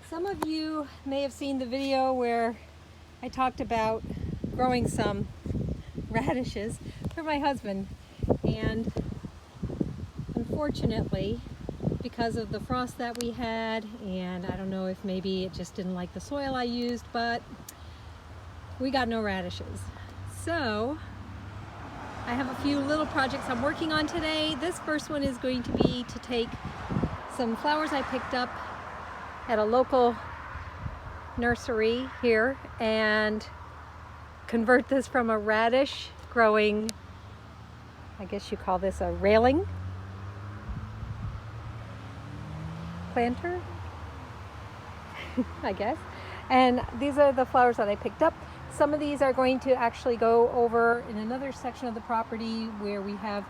Some of you may have seen the video where I talked about growing some radishes for my husband, and unfortunately, because of the frost that we had, and I don't know if maybe it just didn't like the soil I used, but we got no radishes. So I have a few little projects I'm working on today. This first one is going to be to take some flowers I picked up at a local nursery here and convert this from a radish growing, I guess you call this a railing planter, I guess. And these are the flowers that I picked up. Some of these are going to actually go over in another section of the property where we have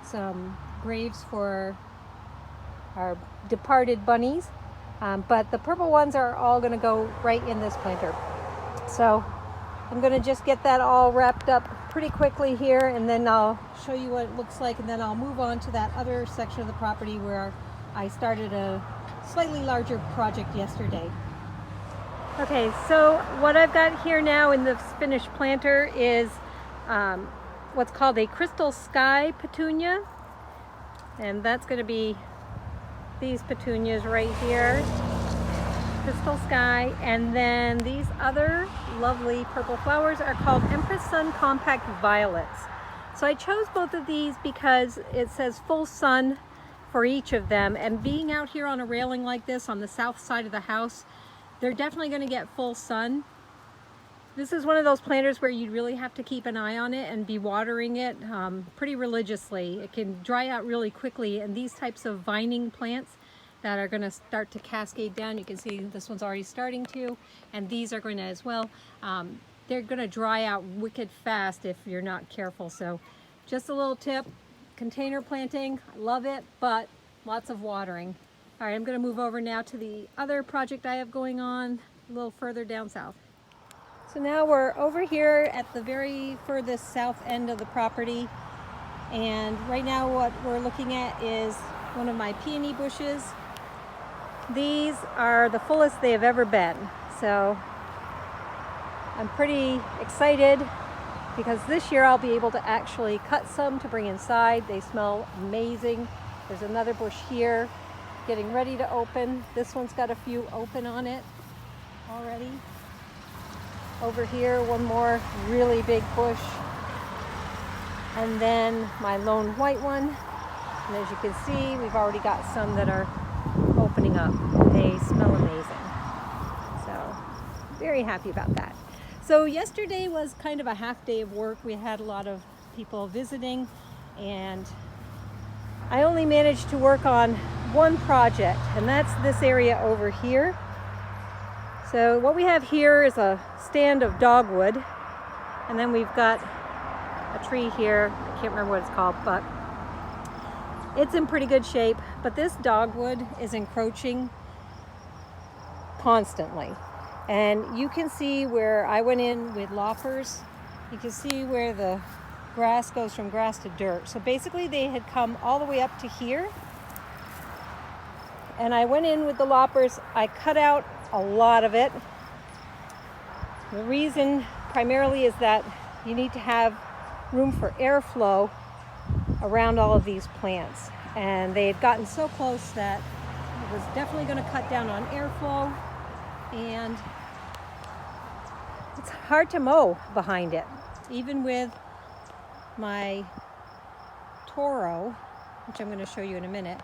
some graves for our departed bunnies. But the purple ones are all going to go right in this planter. So I'm going to just get that all wrapped up pretty quickly here, and then I'll show you what it looks like, and then I'll move on to that other section of the property where I started a slightly larger project yesterday. Okay, so what I've got here now in this finished planter is what's called a crystal sky petunia, and that's going to be these petunias right here, crystal sky. And then these other lovely purple flowers are called Empress Sun Compact Violets. So I chose both of these because it says full sun for each of them, and being out here on a railing like this on the south side of the house, they're definitely going to get full sun. This is one of those planters where you really have to keep an eye on it and be watering it pretty religiously. It can dry out really quickly, and these types of vining plants that are going to start to cascade down, you can see this one's already starting to, and these are going to as well. They're going to dry out wicked fast if you're not careful. So just a little tip, container planting, I love it, but lots of watering. All right, I'm going to move over now to the other project I have going on a little further down south. So now we're over here at the very furthest south end of the property, and right now what we're looking at is one of my peony bushes. These are the fullest they have ever been, so I'm pretty excited because this year I'll be able to actually cut some to bring inside. They smell amazing. There's another bush here getting ready to open. This one's got a few open on it already. Over here, one more really big bush. And then my lone white one. And as you can see, we've already got some that are opening up. They smell amazing. So, very happy about that. So yesterday was kind of a half day of work. We had a lot of people visiting, and I only managed to work on one project, and that's this area over here. So what we have here is a stand of dogwood, and then we've got a tree here. I can't remember what it's called, but it's in pretty good shape. But this dogwood is encroaching constantly. And you can see where I went in with loppers. You can see where the grass goes from grass to dirt. So basically they had come all the way up to here. And I went in with the loppers. I cut out a lot of it. The reason primarily is that you need to have room for airflow around all of these plants. And they had gotten so close that it was definitely going to cut down on airflow. And it's hard to mow behind it. Even with my Toro, which I'm going to show you in a minute,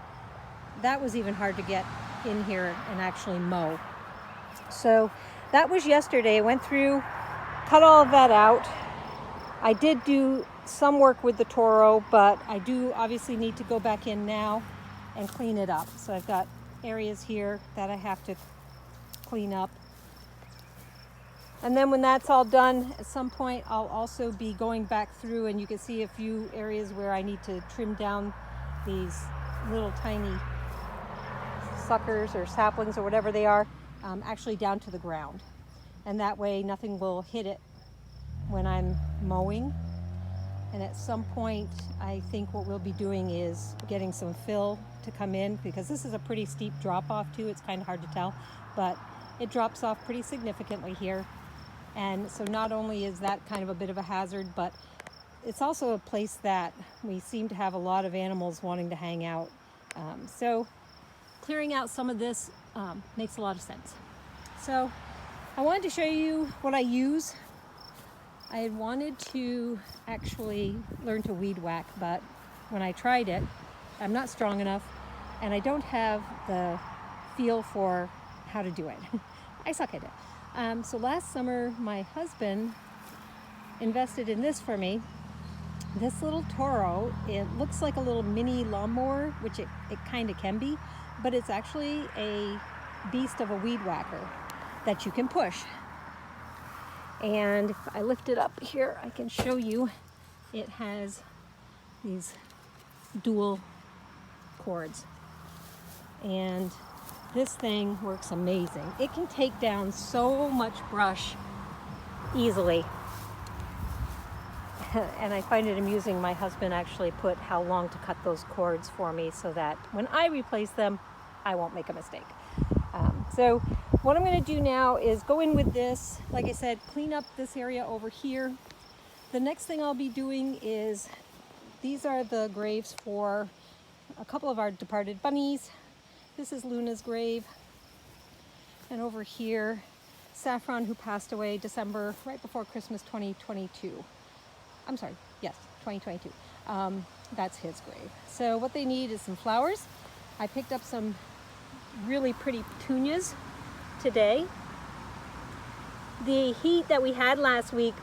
that was even hard to get in here and actually mow. So that was yesterday. I went through, cut all of that out. I did do some work with the Toro, but I do obviously need to go back in now and clean it up. So I've got areas here that I have to clean up. And then when that's all done, at some point I'll also be going back through, and you can see a few areas where I need to trim down these little tiny suckers or saplings or whatever they are, actually down to the ground. And that way nothing will hit it when I'm mowing. And at some point, I think what we'll be doing is getting some fill to come in, because this is a pretty steep drop off too. It's kind of hard to tell, but it drops off pretty significantly here. And so not only is that kind of a bit of a hazard, but it's also a place that we seem to have a lot of animals wanting to hang out. So clearing out some of this makes a lot of sense. So I wanted to show you what I use. I had wanted to actually learn to weed whack, but when I tried it, I'm not strong enough and I don't have the feel for how to do it. I suck at it. So last summer, my husband invested in this for me. This little Toro, it looks like a little mini lawnmower, which it kind of can be, but it's actually a beast of a weed whacker that you can push. And if I lift it up here, I can show you it has these dual cords. And this thing works amazing. It can take down so much brush easily. And I find it amusing, my husband actually put how long to cut those cords for me so that when I replace them, I won't make a mistake. So what I'm going to do now is go in with this, like I said, clean up this area over here. The next thing I'll be doing is, these are the graves for a couple of our departed bunnies. This is Luna's grave. And over here, Saffron, who passed away December, right before Christmas 2022. I'm sorry, yes, 2022. That's his grave. So what they need is some flowers. I picked up some really pretty petunias today. The heat that we had last week,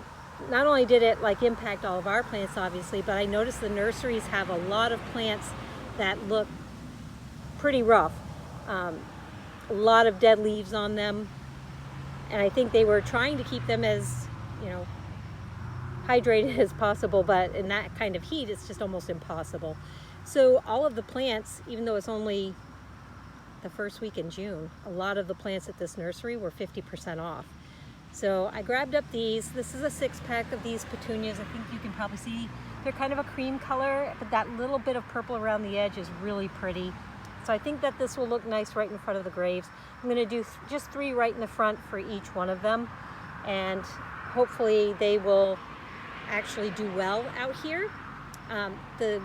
not only did it like impact all of our plants obviously, but I noticed the nurseries have a lot of plants that look pretty rough. A lot of dead leaves on them, and I think they were trying to keep them as, you know, hydrated as possible, but in that kind of heat it's just almost impossible. So all of the plants, even though it's only the first week in June, a lot of the plants at this nursery were 50% off. So I grabbed up these. This is a 6-pack of these petunias. I think you can probably see they're kind of a cream color, but that little bit of purple around the edge is really pretty. So I think that this will look nice right in front of the graves. I'm going to do just 3 right in the front for each one of them, and hopefully they will actually do well out here. The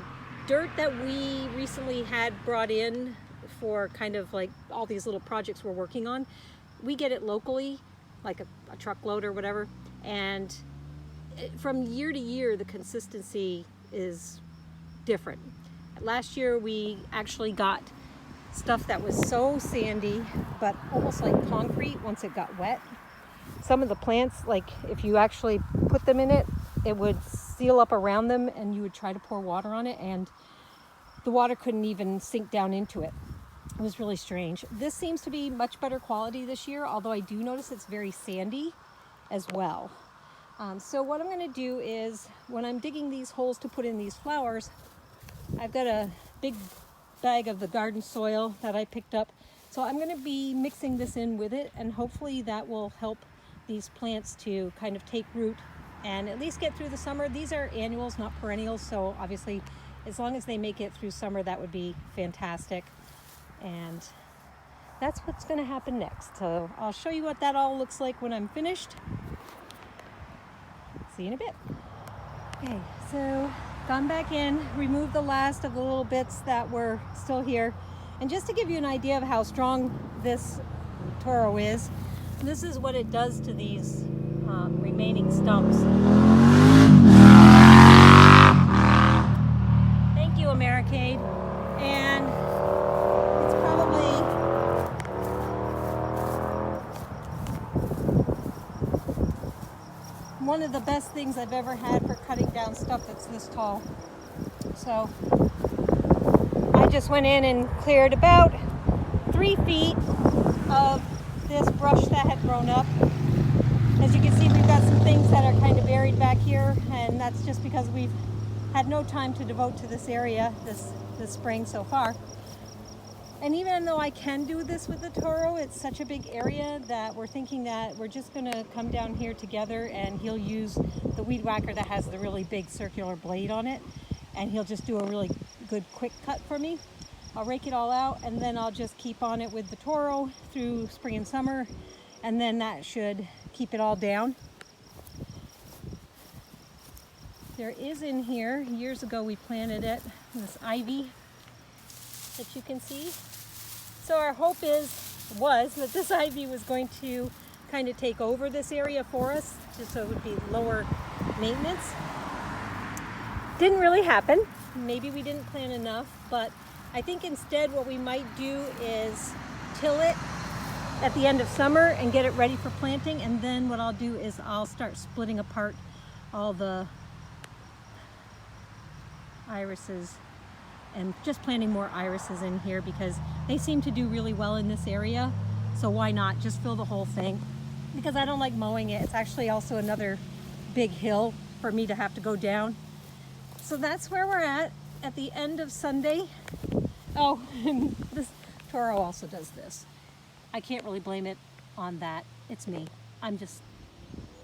dirt that we recently had brought in for kind of like all these little projects we're working on, we get it locally, like a truckload or whatever, and from year to year the consistency is different. Last year we actually got stuff that was so sandy but almost like concrete once it got wet. Some of the plants, like if you actually put them in it, it would seal up around them and you would try to pour water on it and the water couldn't even sink down into it. It was really strange. This seems to be much better quality this year, although I do notice it's very sandy as well. So what I'm going to do is, when I'm digging these holes to put in these flowers, I've got a big bag of the garden soil that I picked up. So I'm going to be mixing this in with it, and hopefully that will help these plants to kind of take root and at least get through the summer. These are annuals, not perennials, so obviously as long as they make it through summer, that would be fantastic. And that's what's going to happen next. So I'll show you what that all looks like when I'm finished. See you in a bit. Okay, so gone back in, removed the last of the little bits that were still here. And just to give you an idea of how strong this Toro is, this is what it does to these remaining stumps. Thank you, Americade. And it's probably one of the best things I've ever had for cutting down stuff that's this tall. So I just went in and cleared about 3 feet of this brush that had grown up. As you can see, we've got some things that are kind of buried back here, and that's just because we've had no time to devote to this area this spring so far. And even though I can do this with the Toro, it's such a big area that we're thinking that we're just gonna come down here together and he'll use the weed whacker that has the really big circular blade on it, and he'll just do a really good quick cut for me. I'll rake it all out and then I'll just keep on it with the Toro through spring and summer, and then that should keep it all down. There is in here, years ago we planted it, this ivy that you can see. So our hope was that this ivy was going to kind of take over this area for us, just so it would be lower maintenance. Didn't really happen. Maybe we didn't plant enough, but I think instead what we might do is till it at the end of summer and get it ready for planting, and then what I'll do is I'll start splitting apart all the irises and just planting more irises in here because they seem to do really well in this area. So why not just fill the whole thing? Because I don't like mowing it. It's actually also another big hill for me to have to go down. So that's where we're at the end of Sunday. Oh, and this Toro also does this. I can't really blame it on that. It's me. I'm just,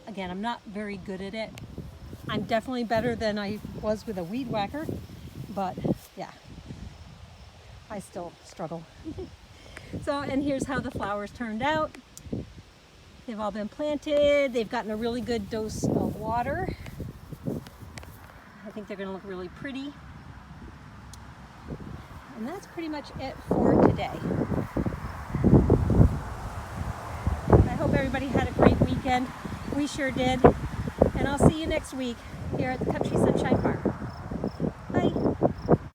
again, I'm not very good at it. I'm definitely better than I was with a weed whacker, but yeah, I still struggle. So, and here's how the flowers turned out. They've all been planted. They've gotten a really good dose of water. I think they're gonna look really pretty. And that's pretty much it for today. I hope everybody had a great weekend. We sure did. And I'll see you next week here at the Country Sunshine Farm.